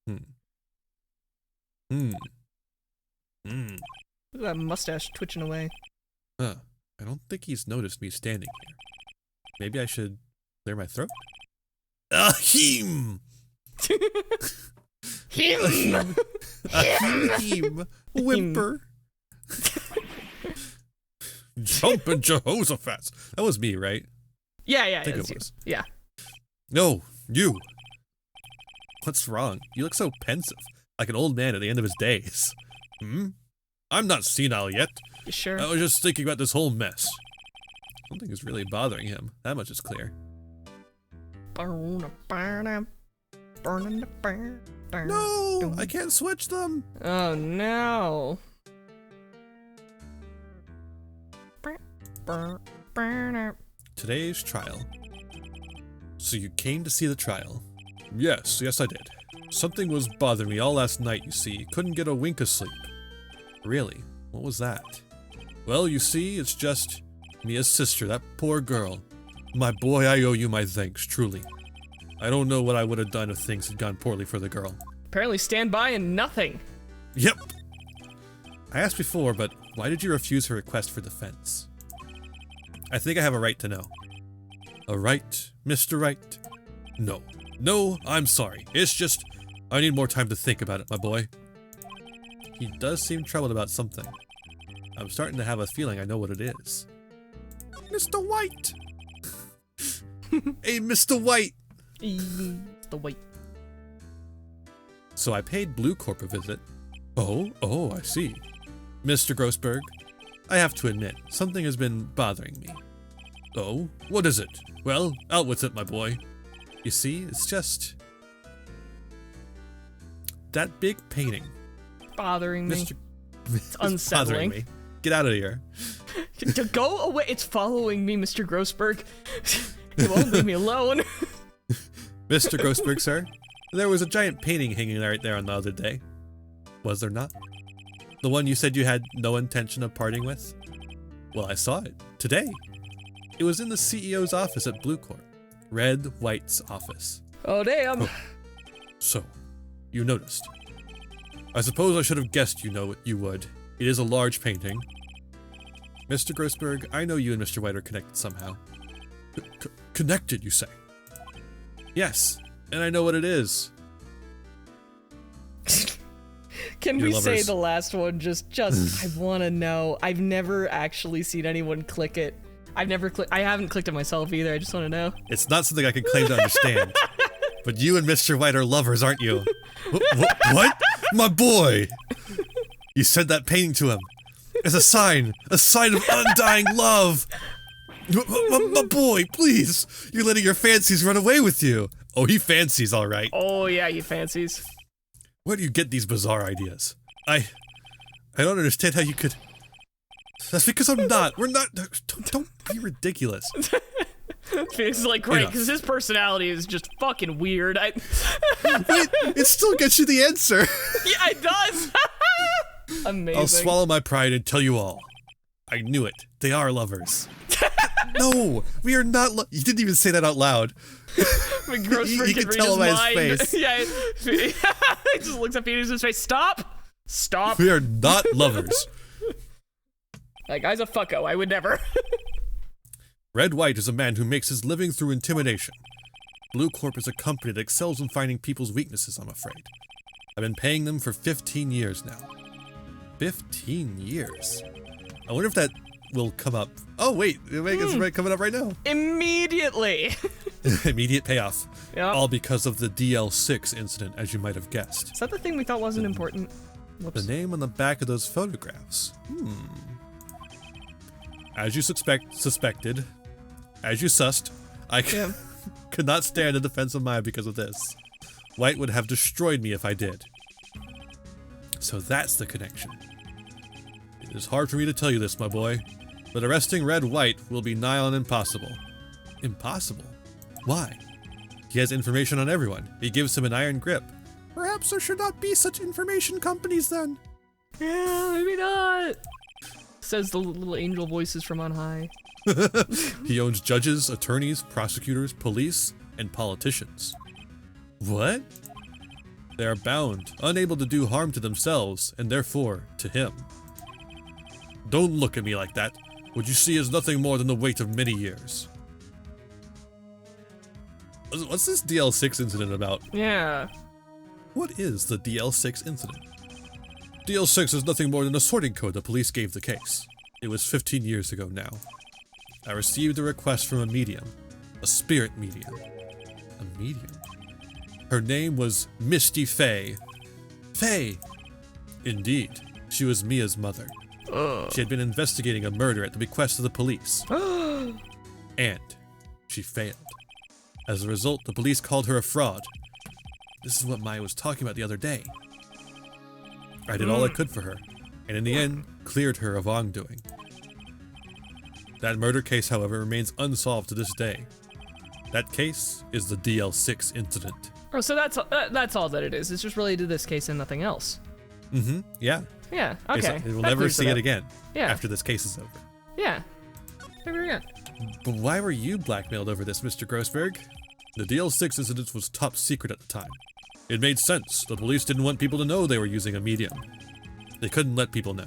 Hmm. Hmm. Hmm. Look at that mustache twitching away. Huh. I don't think he's noticed me standing here. Maybe I should clear my throat? Ahem! Him! Ahem! Whimper! Jumpin' Jehoshaphat! That was me, right? Yeah, I think it you. was. Yeah. No, you! What's wrong? You look so pensive, like an old man at the end of his days. Hmm? I'm not senile yet. You sure? I was just thinking about this whole mess. Something is really bothering him. That much is clear. No! No! I can't switch them! Oh no! Today's trial. So you came to see the trial? Yes, I did. Something was bothering me all last night, you see. Couldn't get a wink of sleep. Really? What was that? Well, you see, it's just Mia's sister, that poor girl. My boy, I owe you my thanks, truly. I don't know what I would have done if things had gone poorly for the girl. Apparently stand by and nothing. Yep. I asked before, but why did you refuse her request for defense? I think I have a right to know. A right, Mr. Right? No. No, I'm sorry. It's just, I need more time to think about it, my boy. He does seem troubled about something. I'm starting to have a feeling I know what it is. Mr. White! Hey, Mr. White! The white. So I paid Blue Corp a visit. Oh, I see. Mr. Grossberg, I have to admit, something has been bothering me. Oh, what is it? Well, out with it, my boy. You see, it's just... that big painting. Bothering me. It's It's unsettling. bothering me. Get out of here. Go away. It's following me, Mr. Grossberg. It won't leave me alone. Mr. Grossberg, sir, there was a giant painting hanging right there on the other day. Was there not? The one you said you had no intention of parting with? Well, I saw it. Today. It was in the CEO's office at Blue Corp. Red White's office. Oh, damn. Oh. So, you noticed. I suppose I should have guessed you would. It is a large painting. Mr. Grossberg, I know you and Mr. White are connected somehow. Connected, you say? Yes, and I know what it is. Can Your we say lovers. the last one? Just I want to know. I've never actually seen anyone click it. I haven't clicked it myself either. I just want to know. It's not something I can claim to understand. But you and Mr. White are lovers, aren't you? What? My boy! You sent that painting to him. As a sign of undying love. My boy, please! You're letting your fancies run away with you. Oh, he fancies, all right. Oh yeah, you fancies. Where do you get these bizarre ideas? I don't understand how you could... That's because I'm not. We're not... Don't be ridiculous. Phoenix is like, great, because his personality is just fucking weird. Wait, it still gets you the answer. Yeah, it does! Amazing. I'll swallow my pride and tell you all. I knew it. They are lovers. No, we are not you didn't even say that out loud. When Grossberg You can can read tell his by his mind. face. Yeah, he just looks at Phoenix's face. Stop! Stop! We are not lovers. That guy's a fucko. I would never. Red White is a man who makes his living through intimidation. Blue Corp is a company that excels in finding people's weaknesses, I'm afraid. I've been paying them for 15 years now. 15 years? I wonder if that will come up. Oh wait, it's coming up right now. Immediately! Immediate payoff. Yep. All because of the DL6 incident, as you might have guessed. Is that the thing we thought wasn't important? Whoops. The name on the back of those photographs. As you suspected, as you sussed, I could not stand a defense of mine because of this. White would have destroyed me if I did. So that's the connection. It is hard for me to tell you this, my boy, but arresting Red White will be nigh on impossible. Impossible? Why? He has information on everyone. He gives him an iron grip. Perhaps there should not be such information companies then. Yeah, maybe not. Says the little angel voices from on high. He owns judges, attorneys, prosecutors, police, and politicians. What? They are bound, unable to do harm to themselves, and therefore to him. Don't look at me like that. What you see is nothing more than the weight of many years. What's this DL6 incident about? Yeah. What is the DL6 incident? DL6 is nothing more than a sorting code the police gave the case. It was 15 years ago now. I received a request from a medium. A spirit medium. A medium? Her name was Misty Faye. Faye! Indeed, she was Mia's mother. She had been investigating a murder at the bequest of the police. And she failed. As a result, the police called her a fraud. This is what Maya was talking about the other day. I did all I could for her, and in the end, cleared her of wrongdoing. That murder case, however, remains unsolved to this day. That case is the DL6 incident. Oh, so that's all that it is. It's just related to this case and nothing else. Mm-hmm, yeah. Yeah, okay. We'll never see it again after this case is over. Yeah. Never again. But why were you blackmailed over this, Mr. Grossberg? The DL6 incident was top secret at the time. It made sense. The police didn't want people to know they were using a medium. They couldn't let people know.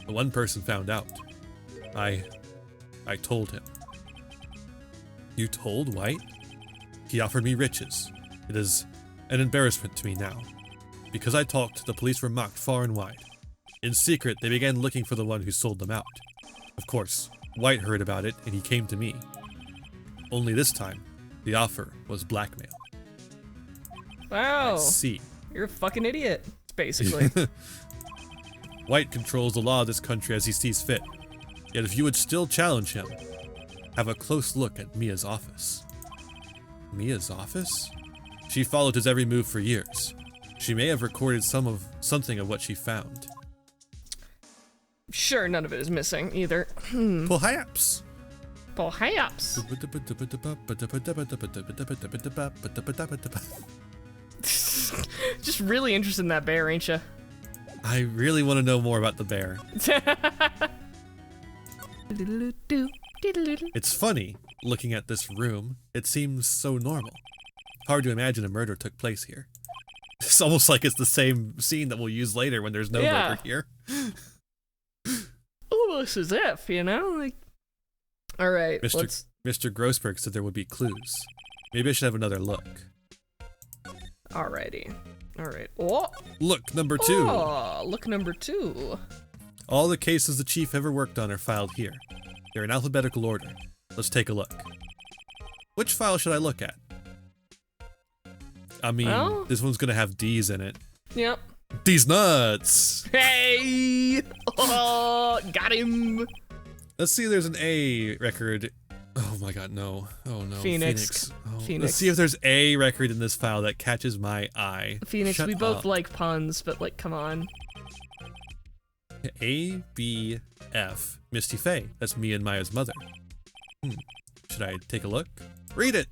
But one person found out. I told him. You told White? He offered me riches. It is an embarrassment to me now. Because I talked, the police were mocked far and wide. In secret, they began looking for the one who sold them out. Of course, White heard about it, and he came to me. Only this time, the offer was blackmail. Wow. I see. You're a fucking idiot, basically. White controls the law of this country as he sees fit. Yet if you would still challenge him, have a close look at Mia's office. Mia's office? She followed his every move for years. She may have recorded something of what she found. Sure, none of it is missing either. Perhaps. Perhaps. Just really interested in that bear, ain't ya? I really want to know more about the bear. It's funny, looking at this room. It seems so normal. Hard to imagine a murder took place here. It's almost like it's the same scene that we'll use later when there's no murder here. Almost as if, you know? Like, all right, Mr. Grossberg said there would be clues. Maybe I should have another look. Alrighty. Alright. Oh! Look, number 2. Oh, look number 2. All the cases the chief ever worked on are filed here. They're in alphabetical order. Let's take a look. Which file should I look at? I mean, this one's gonna have D's in it. Yep. D's nuts! Hey! Oh, got him! Let's see if there's an A record. Oh my god, no. Oh no. Phoenix. Oh, Phoenix. Let's see if there's a record in this file that catches my eye. Phoenix, Shut we both up. like puns, but like, come on. A, B, F. Misty Faye. That's me and Maya's mother. Should I take a look? Read it!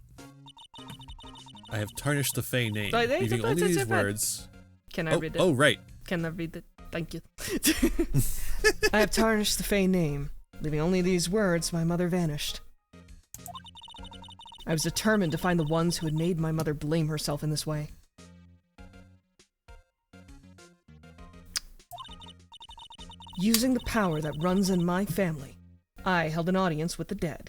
I have tarnished the Faye name, leaving only these words. Can I read it? Oh, right. Can I read it? Thank you. I have tarnished the Faye name, leaving only these words, my mother vanished. I was determined to find the ones who had made my mother blame herself in this way. Using the power that runs in my family, I held an audience with the dead.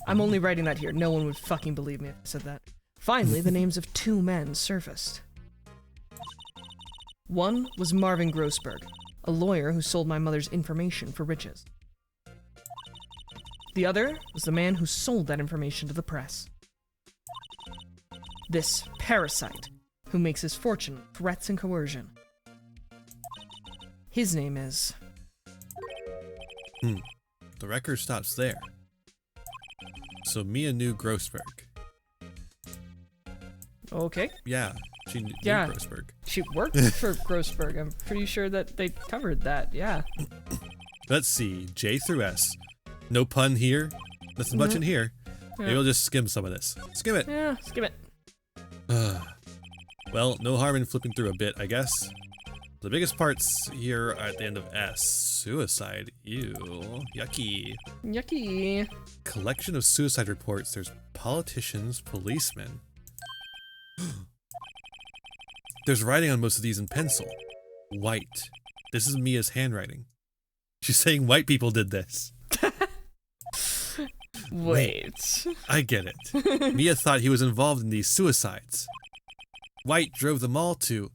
I'm only writing that here. No one would fucking believe me if I said that. Finally, the names of 2 men surfaced. One was Marvin Grossberg, a lawyer who sold my mother's information for riches. The other was the man who sold that information to the press. This parasite, who makes his fortune with threats and coercion. His name is... The record stops there. So Mia knew Grossberg. Okay. Yeah, she knew Grossberg. She worked for Grossberg. I'm pretty sure that they covered that, yeah. Let's see, J through S. No pun here. Nothing much in here. Maybe I'll just skim some of this. Skim it. Yeah, skim it. Well, no harm in flipping through a bit, I guess. The biggest parts here are at the end of S. Suicide. Ew. Yucky. Yucky. Collection of suicide reports. There's politicians, policemen. There's writing on most of these in pencil. White. This is Mia's handwriting. She's saying white people did this. Wait. I get it. Mia thought he was involved in these suicides. White drove them all to...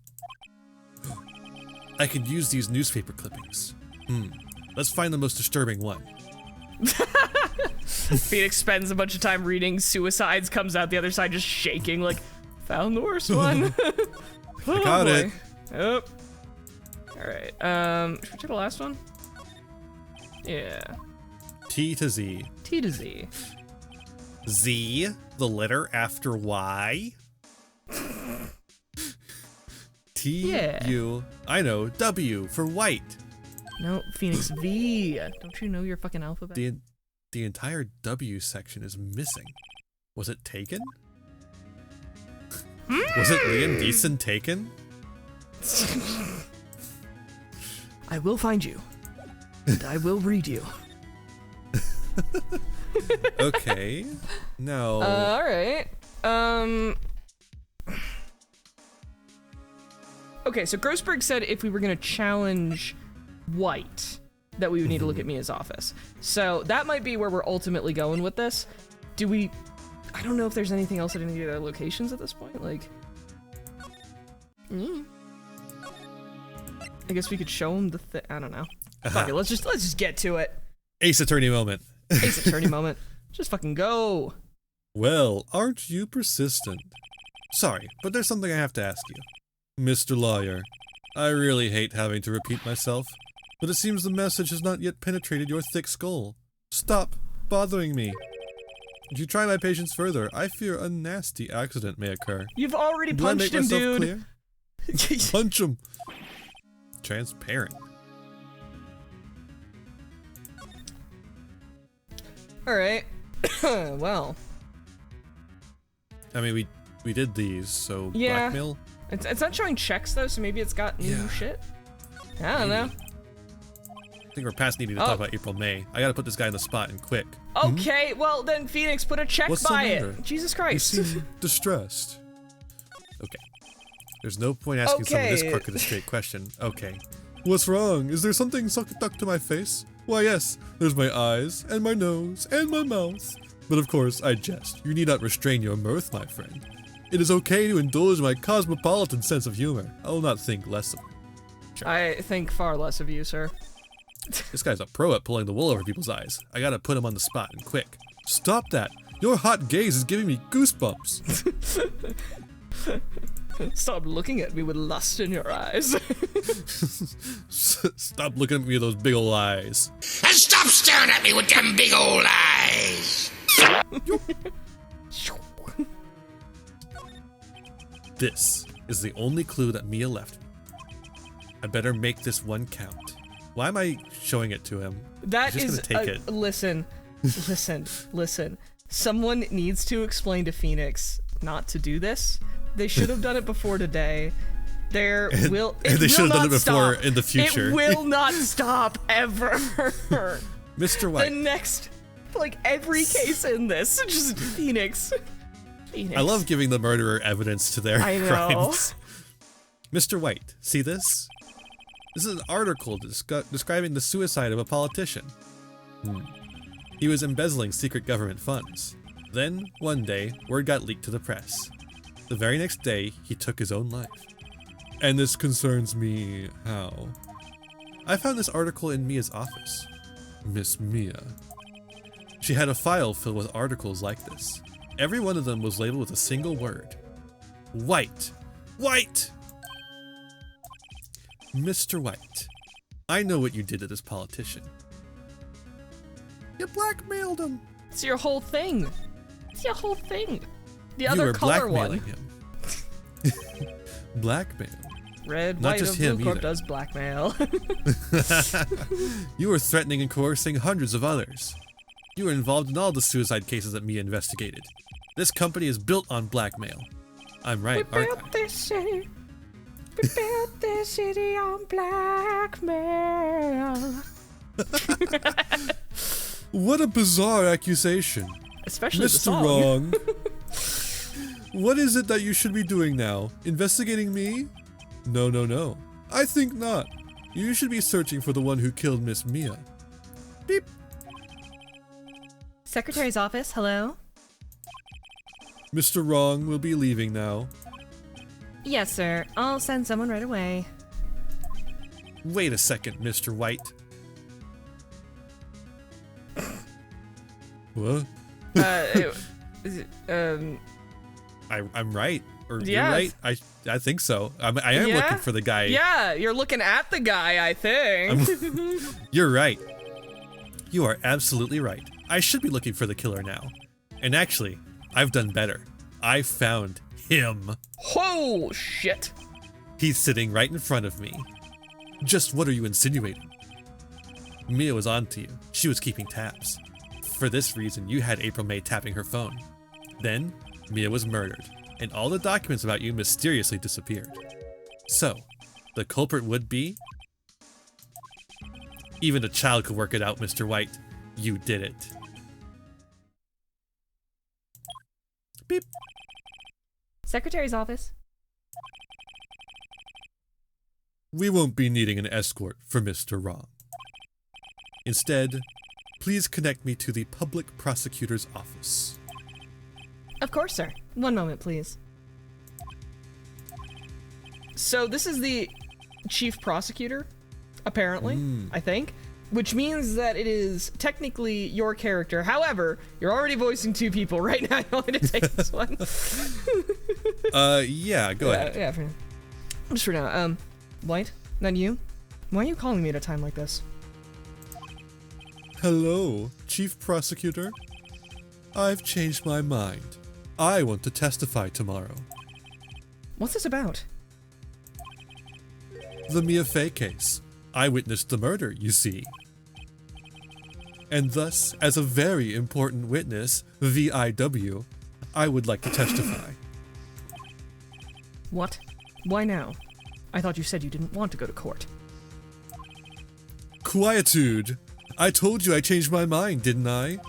I could use these newspaper clippings. Let's find the most disturbing one. Phoenix spends a bunch of time reading suicides, comes out the other side just shaking, like, found the worst one. I got it. Oh. Alright, should we try the last one? Yeah. T to Z. T to Z. Z, the letter after Y. T, Yeah. U, I know, W for white. No, Phoenix V. Don't you know your fucking alphabet? The entire W section is missing. Was it taken? Was it Liam Neeson taken? I will find you. And I will read you. Okay. No. Alright. Okay, so Grossberg said if we were gonna challenge White, that we would need to look at Mia's office. So that might be where we're ultimately going with this. Do we... I don't know if there's anything else at any of their locations at this point, like... I guess we could show them the I don't know. Fuck it, let's just get to it. Ace Attorney moment. Ace Attorney moment. Just fucking go. Well, aren't you persistent? Sorry, but there's something I have to ask you. Mr. Lawyer, I really hate having to repeat myself, but it seems the message has not yet penetrated your thick skull. Stop bothering me. If you try my patience further, I fear a nasty accident may occur. You've already Do I make punched him, myself dude. clear? Punch him. Transparent. Alright. Well. I mean, we did these, so Yeah. blackmail? It's not showing checks, though, so maybe it's got new shit? I don't know. I think we're past needing to talk about April, May. I gotta put this guy in the spot and quick. Okay, well then, Phoenix, put a check What's the by matter? it. Jesus You Christ. seem distressed. Okay. There's no point asking someone this Okay. crooked a straight question. Okay. What's wrong? Is there something stuck to my face? Why, yes. There's my eyes, and my nose, and my mouth. But of course, I jest. You need not restrain your mirth, my friend. It is okay to indulge my cosmopolitan sense of humor. I will not think less of it. I think far less of you, sir. This guy's a pro at pulling the wool over people's eyes. I gotta put him on the spot and quick. Stop that! Your hot gaze is giving me goosebumps. Stop looking at me with lust in your eyes. Stop looking at me with those big ol' eyes. And stop staring at me with them big old eyes! This is the only clue that Mia left me. I'd better make this one count. Why am I showing it to him? That He's is, just gonna take it. listen. Someone needs to explain to Phoenix not to do this. They should have done it before today. They should have done it before in the future. It will not stop ever. Mr. White. The next, like every case in this, just Phoenix. I love giving the murderer evidence to their crimes. Mr. White, see this? This is an article describing the suicide of a politician. He was embezzling secret government funds. Then, one day, word got leaked to the press. The very next day, he took his own life. And this concerns me how? I found this article in Mia's office. Miss Mia. She had a file filled with articles like this. Every one of them was labeled with a single word. White. White! Mr. White, I know what you did to this politician. You blackmailed him. It's your whole thing. It's your whole thing. The You other were color blackmailing one. him. Blackmail. Red, Not white, just and blue him corp either. does blackmail. You were threatening and coercing hundreds of others. You were involved in all the suicide cases that Mia investigated. This company is built on blackmail. I'm right, We aren't built I? this city. We built this city on blackmail. What a bizarre accusation. Especially the Mr. song. Wrong. What is it that you should be doing now? Investigating me? No, no, no. I think not. You should be searching for the one who killed Miss Mia. Beep. Secretary's office, hello? Mr. Wrong will be leaving now. Yes, sir. I'll send someone right away. Wait a second, Mr. White. What? I'm right. Or Yes. you're right. I think so. I am looking for the guy. Yeah, you're looking at the guy, I think. You're right. You are absolutely right. I should be looking for the killer now. And actually, I've done better. I found him. Oh, shit. He's sitting right in front of me. Just what are you insinuating? Mia was on to you. She was keeping tabs. For this reason, you had April May tapping her phone. Then, Mia was murdered, and all the documents about you mysteriously disappeared. So, the culprit would be? Even a child could work it out, Mr. White. You did it. Beep. Secretary's office. We won't be needing an escort for Mr. Wrong. Instead, please connect me to the public prosecutor's office. Of course, sir. One moment, please. So this is the chief prosecutor, apparently, I think, which means that it is technically your character. However, you're already voicing two people right now. You want me to take this one? Yeah, go ahead. Yeah, just for now. White, then you? Why are you calling me at a time like this? Hello, Chief Prosecutor. I've changed my mind. I want to testify tomorrow. What's this about? The Mia Fey case. I witnessed the murder, you see. And thus, as a very important witness, VIW, I would like to testify. What? Why now? I thought you said you didn't want to go to court. Quietude! I told you I changed my mind, didn't I?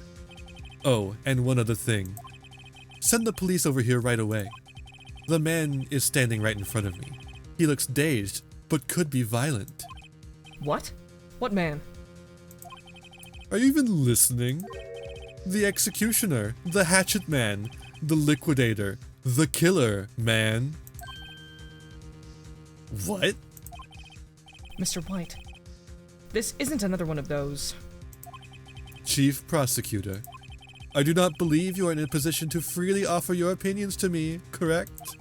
Oh, and one other thing. Send the police over here right away. The man is standing right in front of me. He looks dazed, but could be violent. What? What man? Are you even listening? The executioner, the hatchet man, the liquidator, the killer, man. What? Mr. White, this isn't another one of those. Chief Prosecutor, I do not believe you are in a position to freely offer your opinions to me, correct?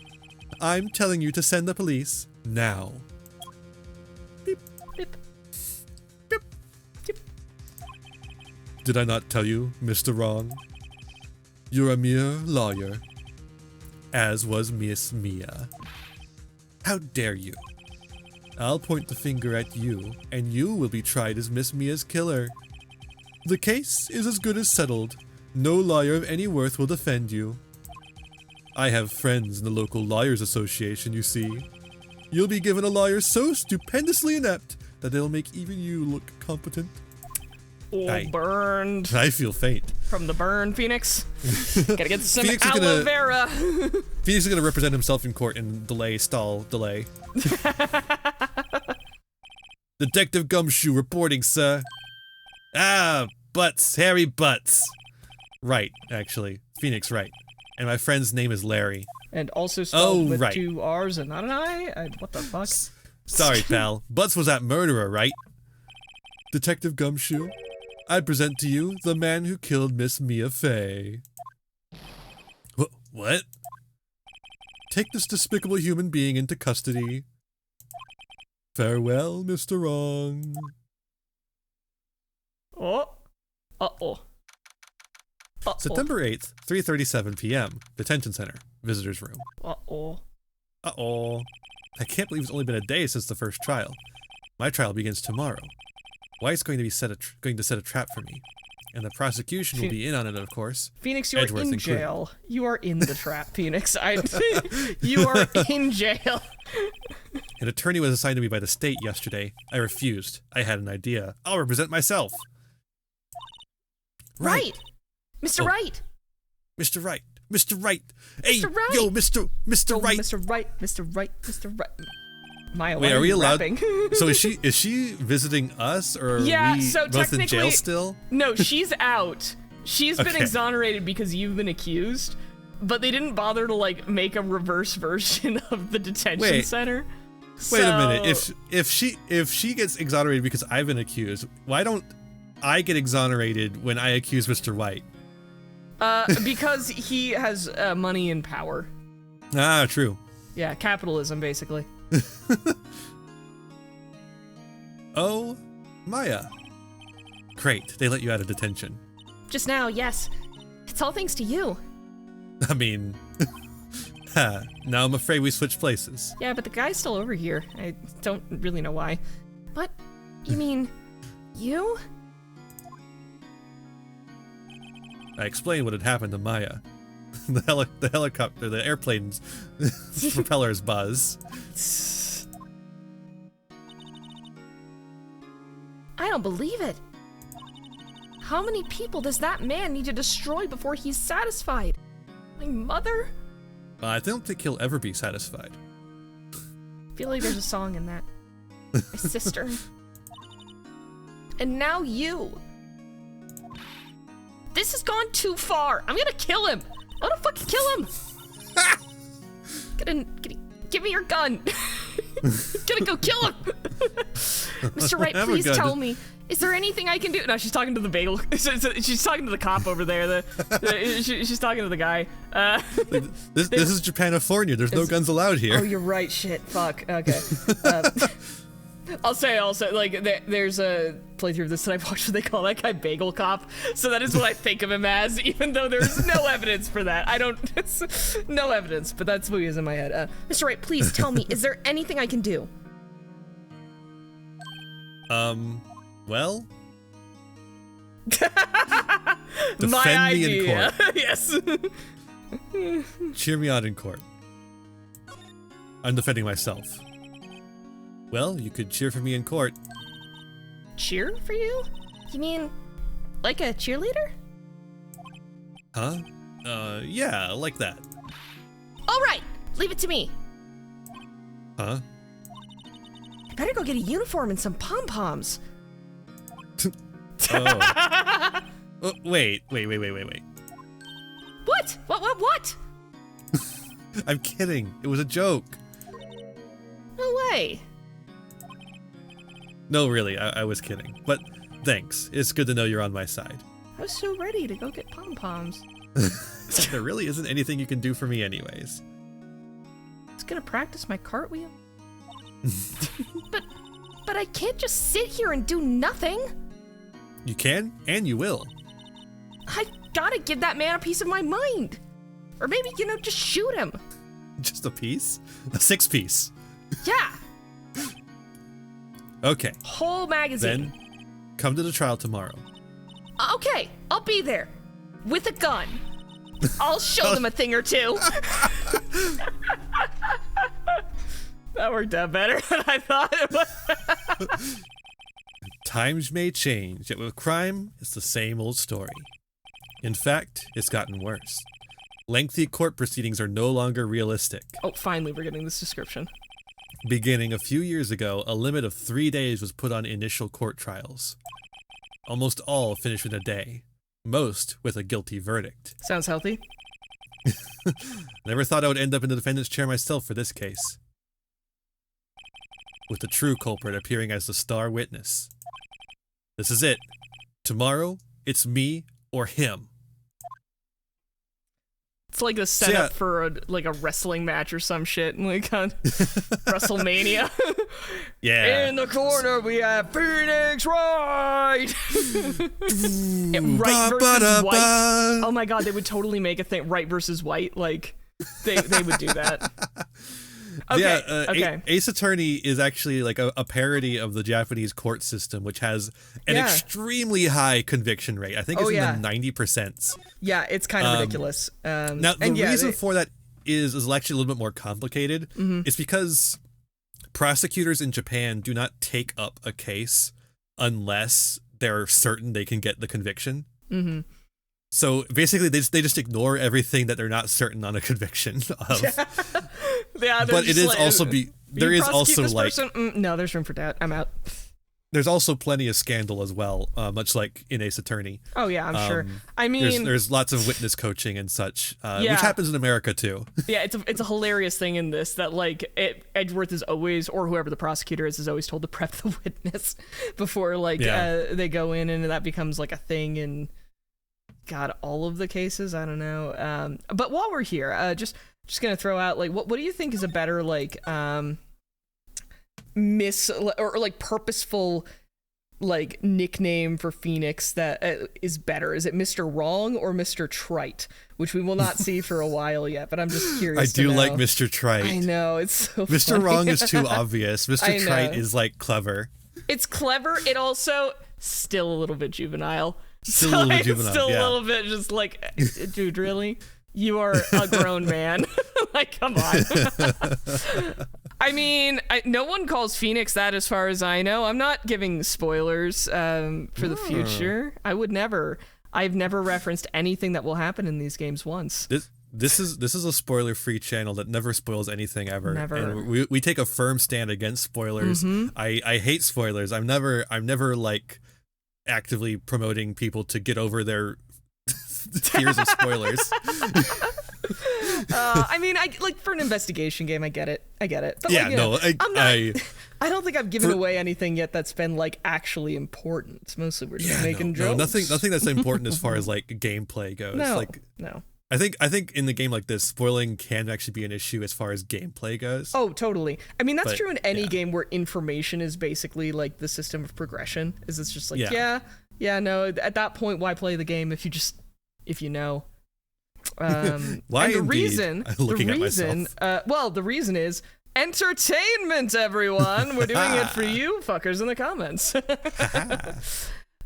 I'm telling you to send the police now. Beep. Beep. Beep. Beep. Did I not tell you, Mr. Wrong? You're a mere lawyer, as was Miss Mia. How dare you? I'll point the finger at you, and you will be tried as Miss Mia's killer. The case is as good as settled. No lawyer of any worth will defend you. I have friends in the local lawyers association, you see. You'll be given a lawyer so stupendously inept that they'll make even you look competent. Oh, burned. I feel faint. From the burn, Phoenix. Gotta get some Phoenix aloe vera. Phoenix is gonna represent himself in court and stall delay. Detective Gumshoe reporting, sir. Ah, butts, hairy butts. Right, actually. Phoenix, right. And my friend's name is Larry. And also spelled with right. 2 R's and not an I? What the fuck? Sorry, pal. Butts was that murderer, right? Detective Gumshoe, I present to you the man who killed Miss Mia Fey. What? Take this despicable human being into custody. Farewell, Mr. Wrong. Oh. Uh-oh. Uh-oh. September 8th, 3:37 p.m. Detention Center, Visitor's Room. Uh-oh. Uh-oh. I can't believe it's only been a day since the first trial. My trial begins tomorrow. White's going to set a trap for me. And the prosecution will be in on it, of course. Phoenix, you're Edgeworth in included. jail. You are in the trap, Phoenix. You are in jail. An attorney was assigned to me by the state yesterday. I refused. I had an idea. I'll represent myself. Right. Mr. Oh. Wright. Mr. Wright. Mr. Wright. Hey, Mr. Wright. yo, Mr. Oh, Wright. Mr. Wright. Mr. Wright. Mr. Wright. Maya, Wait, why are we you allowed? rapping? So is she visiting us, or Yeah, are we so both in jail technically- still? No, she's out. She's been Okay. exonerated because you've been accused, but they didn't bother to like make a reverse version of the detention center. Wait a minute. If she gets exonerated because I've been accused, why don't I get exonerated when I accuse Mr. White? Because he has money and power. Ah, true. Yeah, capitalism, basically. Oh, Maya. Great, they let you out of detention. Just now, yes. It's all thanks to you. I mean, now I'm afraid we switched places. Yeah, but the guy's still over here. I don't really know why. What? You mean, you? I explained what had happened to Maya. The helicopter, the airplane's propellers buzz. I don't believe it. How many people does that man need to destroy before he's satisfied? My mother? I don't think he'll ever be satisfied. I feel like there's a song in that. My sister. And now you. This has gone too far. I'm gonna kill him. I'm gonna fucking kill him. Give me your gun. Gonna go kill him. Mr. Wright, please tell me. Is there anything I can do? No, she's talking to the bagel. She's talking to the cop over there. She's talking to the guy. This is Japanafornia. There's no guns allowed here. Oh, you're right. Shit. Fuck. Okay. I'll say also, like, there's a playthrough of this that I watched where they call that guy Bagel Cop. So that is what I think of him as, even though there's no evidence for that. No evidence, but that's what he is in my head. Mr. Wright, please tell me, is there anything I can do? Well? My Defend me in idea. court. Yes. Cheer me on in court. I'm defending myself. Well, you could cheer for me in court. Cheer for you? You mean, like a cheerleader? Huh? Yeah, like that. All right, leave it to me. Huh? I better go get a uniform and some pom-poms. Oh. Wait. What? What? I'm kidding. It was a joke. No way. No, really, I was kidding. But thanks. It's good to know you're on my side. I was so ready to go get pom-poms. There really isn't anything you can do for me anyways. I was gonna practice my cartwheel. But I can't just sit here and do nothing. You can, and you will. I gotta give that man a piece of my mind. Or maybe, just shoot him. Just a piece? A 6-piece. Yeah. Okay. Whole magazine. Then, come to the trial tomorrow. Okay, I'll be there. With a gun. I'll show them a thing or two. That worked out better than I thought it would. Times may change, yet with crime, it's the same old story. In fact, it's gotten worse. Lengthy court proceedings are no longer realistic. Oh, finally, we're getting this description. Beginning a few years ago, a limit of 3 days was put on initial court trials. Almost all finished in a day, most with a guilty verdict. Sounds healthy. Never thought I would end up in the defendant's chair myself for this case. With the true culprit appearing as the star witness. This is it. Tomorrow, it's me or him. It's like a setup for a wrestling match or some shit, like on WrestleMania. Yeah. In the corner we have Phoenix Wright. Wright versus White. Oh my god, they would totally make a thing. Wright versus White, like they would do that. Okay. Yeah, okay. Ace Attorney is actually like a parody of the Japanese court system, which has an extremely high conviction rate. I think it's in the 90%. Yeah, it's kind of ridiculous. Now, the reason for that is actually a little bit more complicated. Mm-hmm. It's because prosecutors in Japan do not take up a case unless they're certain they can get the conviction. Mm-hmm. So basically, they just ignore everything that they're not certain on a conviction of. Yeah, but it is also there is also like no, there's room for doubt. I'm out. There's also plenty of scandal as well, much like in Ace Attorney. Oh yeah, I'm sure. I mean, there's lots of witness coaching and such, which happens in America too. Yeah, it's a hilarious thing in this that like Edgeworth is always, or whoever the prosecutor is always told to prep the witness before they go in, and that becomes like a thing in all of the cases. I don't know. But while we're here, just gonna throw out like what do you think is a better like purposeful like nickname for Phoenix that is better? Is it Mr. Wrong or Mr. Trite, which we will not see for a while yet, but I'm just curious. I do like Mr. Trite. I know, it's so Mr. funny. Wrong is too obvious. Mr. Trite is like clever. It's clever. It also still a little bit juvenile. Still a little bit just like, dude, really? You are a grown man. Like, come on. I mean, no one calls Phoenix that as far as I know. I'm not giving spoilers for the future. I've never referenced anything that will happen in these games once. This is a spoiler-free channel that never spoils anything ever. Never. And we take a firm stand against spoilers. Mm-hmm. I hate spoilers. I'm never like actively promoting people to get over their fears of spoilers. I mean, I like for an investigation game, I get it. But yeah, I don't think I've given away anything yet that's been like actually important. It's mostly we're just making jokes. Nothing that's important as far as like gameplay goes. No. I think in the game like this, spoiling can actually be an issue as far as gameplay goes. Oh, totally. I mean, that's true in any game where information is basically like the system of progression. It's just like, no, at that point, why play the game if you know? Why and the reason is entertainment, everyone. We're doing it for you fuckers in the comments.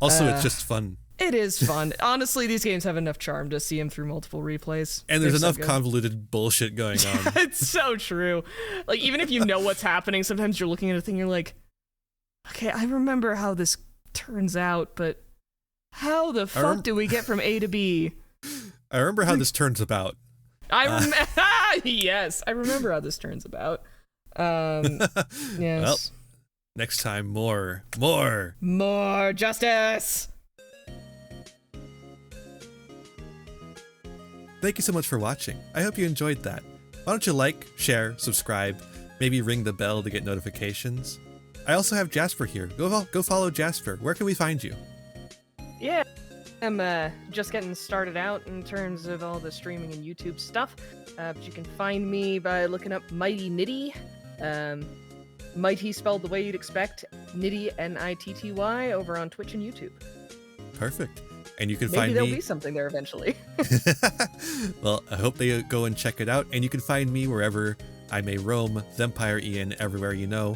Also, it's just fun. It is fun. Honestly, these games have enough charm to see them through multiple replays. And there's enough convoluted bullshit going on. It's so true. Like, even if you know what's happening, sometimes you're looking at a thing, you're like, okay, I remember how this turns out, but how the fuck do we get from A to B? I remember how this turns about. Yes, I remember how this turns about. Yes. Well, next time, more justice. Thank you so much for watching. I hope you enjoyed that. Why don't you like, share, subscribe, maybe ring the bell to get notifications. I also have Jasper here. Go follow Jasper. Where can we find you? Yeah, I'm just getting started out in terms of all the streaming and YouTube stuff. But you can find me by looking up Mighty Nitty. Mighty spelled the way you'd expect. Nitty, Nitty, over on Twitch and YouTube. Perfect. And you can find me... Maybe there'll be something there eventually. Well, I hope they go and check it out. And you can find me wherever I may roam. Vampire Iain, everywhere you know.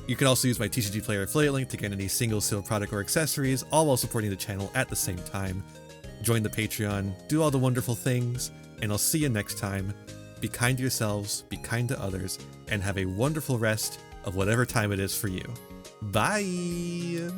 You can also use my TCG Player affiliate link to get any single sealed product or accessories, all while supporting the channel at the same time. Join the Patreon, do all the wonderful things, and I'll see you next time. Be kind to yourselves, be kind to others, and have a wonderful rest of whatever time it is for you. Bye!